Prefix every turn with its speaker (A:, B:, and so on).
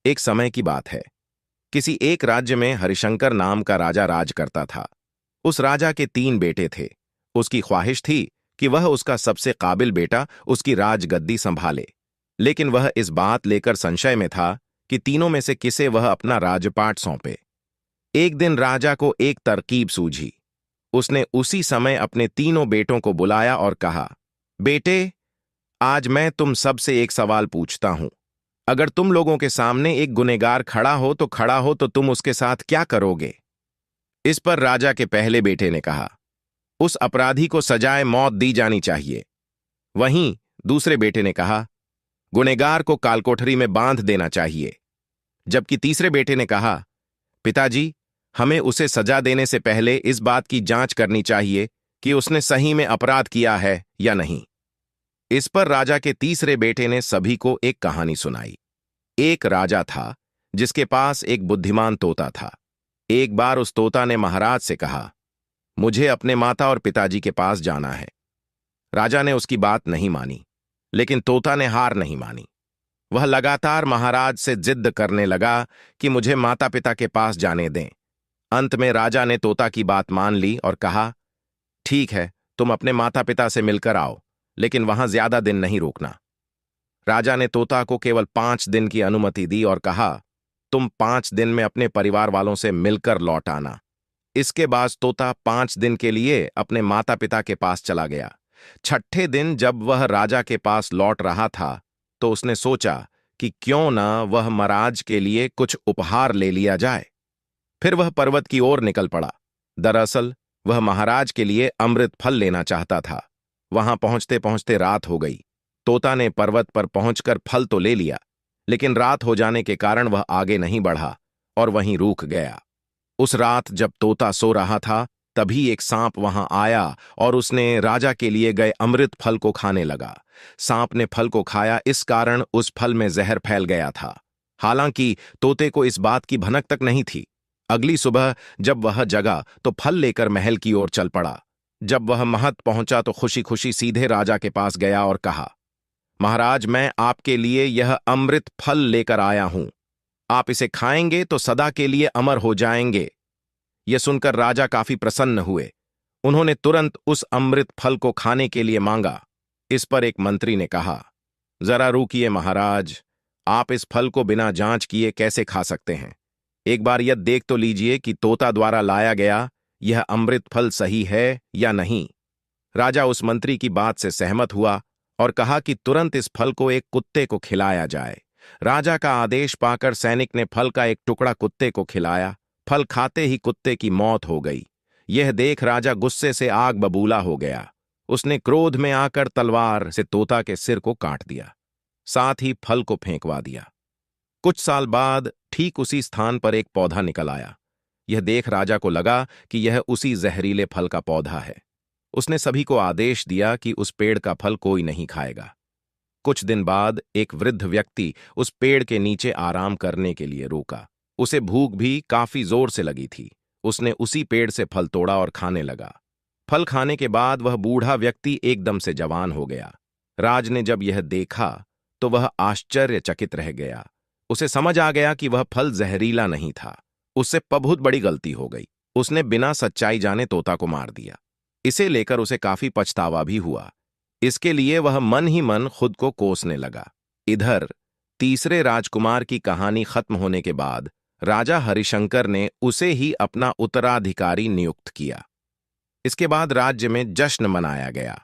A: एक समय की बात है। किसी एक राज्य में हरिशंकर नाम का राजा राज करता था। उस राजा के 3 बेटे थे। उसकी ख्वाहिश थी कि वह उसका सबसे काबिल बेटा उसकी राजगद्दी संभाले, लेकिन वह इस बात लेकर संशय में था कि तीनों में से किसे वह अपना राजपाट सौंपे। एक दिन राजा को एक तरकीब सूझी। उसने उसी समय अपने तीनों बेटों को बुलाया और कहा, बेटे, आज मैं तुम सबसे एक सवाल पूछता हूं। अगर तुम लोगों के सामने एक गुनहगार खड़ा हो तो तुम उसके साथ क्या करोगे? इस पर राजा के पहले बेटे ने कहा, उस अपराधी को सजाए मौत दी जानी चाहिए। वहीं दूसरे बेटे ने कहा, गुनहगार को कालकोठरी में बांध देना चाहिए। जबकि तीसरे बेटे ने कहा, पिताजी, हमें उसे सजा देने से पहले इस बात की जांच करनी चाहिए कि उसने सही में अपराध किया है या नहीं। इस पर राजा के तीसरे बेटे ने सभी को एक कहानी सुनाई। एक राजा था जिसके पास एक बुद्धिमान तोता था। एक बार उस तोता ने महाराज से कहा, मुझे अपने माता और पिताजी के पास जाना है। राजा ने उसकी बात नहीं मानी, लेकिन तोता ने हार नहीं मानी। वह लगातार महाराज से जिद करने लगा कि मुझे माता पिता के पास जाने दें। अंत में राजा ने तोता की बात मान ली और कहा, ठीक है, तुम अपने माता पिता से मिलकर आओ, लेकिन वहां ज्यादा दिन नहीं रुकना। राजा ने तोता को केवल 5 दिन की अनुमति दी और कहा, तुम 5 दिन में अपने परिवार वालों से मिलकर लौट आना। इसके बाद तोता 5 दिन के लिए अपने माता पिता के पास चला गया। छठे दिन जब वह राजा के पास लौट रहा था तो उसने सोचा कि क्यों न वह महाराज के लिए कुछ उपहार ले लिया जाए। फिर वह पर्वत की ओर निकल पड़ा। दरअसल वह महाराज के लिए अमृत फल लेना चाहता था। वहां पहुंचते पहुंचते रात हो गई। तोता ने पर्वत पर पहुंचकर फल तो ले लिया, लेकिन रात हो जाने के कारण वह आगे नहीं बढ़ा और वहीं रुक गया। उस रात जब तोता सो रहा था, तभी एक सांप वहां आया और उसने राजा के लिए गए अमृत फल को खाने लगा। सांप ने फल को खाया, इस कारण उस फल में जहर फैल गया था। हालांकि तोते को इस बात की भनक तक नहीं थी। अगली सुबह जब वह जगा तो फल लेकर महल की ओर चल पड़ा। जब वह महल पहुंचा तो खुशी खुशी सीधे राजा के पास गया और कहा, महाराज, मैं आपके लिए यह अमृत फल लेकर आया हूं। आप इसे खाएंगे तो सदा के लिए अमर हो जाएंगे। यह सुनकर राजा काफी प्रसन्न हुए। उन्होंने तुरंत उस अमृत फल को खाने के लिए मांगा। इस पर एक मंत्री ने कहा, जरा रुकिए महाराज, आप इस फल को बिना जांच किए कैसे खा सकते हैं? एक बार यह देख तो लीजिए कि तोता द्वारा लाया गया यह अमृत फल सही है या नहीं। राजा उस मंत्री की बात से सहमत हुआ और कहा कि तुरंत इस फल को एक कुत्ते को खिलाया जाए। राजा का आदेश पाकर सैनिक ने फल का एक टुकड़ा कुत्ते को खिलाया। फल खाते ही कुत्ते की मौत हो गई। यह देख राजा गुस्से से आग बबूला हो गया। उसने क्रोध में आकर तलवार से तोता के सिर को काट दिया, साथ ही फल को फेंकवा दिया। कुछ साल बाद ठीक उसी स्थान पर एक पौधा निकल आया। यह देख राजा को लगा कि यह उसी जहरीले फल का पौधा है। उसने सभी को आदेश दिया कि उस पेड़ का फल कोई नहीं खाएगा। कुछ दिन बाद एक वृद्ध व्यक्ति उस पेड़ के नीचे आराम करने के लिए रुका। उसे भूख भी काफी जोर से लगी थी। उसने उसी पेड़ से फल तोड़ा और खाने लगा। फल खाने के बाद वह बूढ़ा व्यक्ति एकदम से जवान हो गया। राज ने जब यह देखा तो वह आश्चर्यचकित रह गया। उसे समझ आ गया कि वह फल जहरीला नहीं था। उससे बहुत बड़ी गलती हो गई। उसने बिना सच्चाई जाने तोता को मार दिया। इसे लेकर उसे काफी पछतावा भी हुआ। इसके लिए वह मन ही मन खुद को कोसने लगा। इधर तीसरे राजकुमार की कहानी खत्म होने के बाद राजा हरिशंकर ने उसे ही अपना उत्तराधिकारी नियुक्त किया। इसके बाद राज्य में जश्न मनाया गया।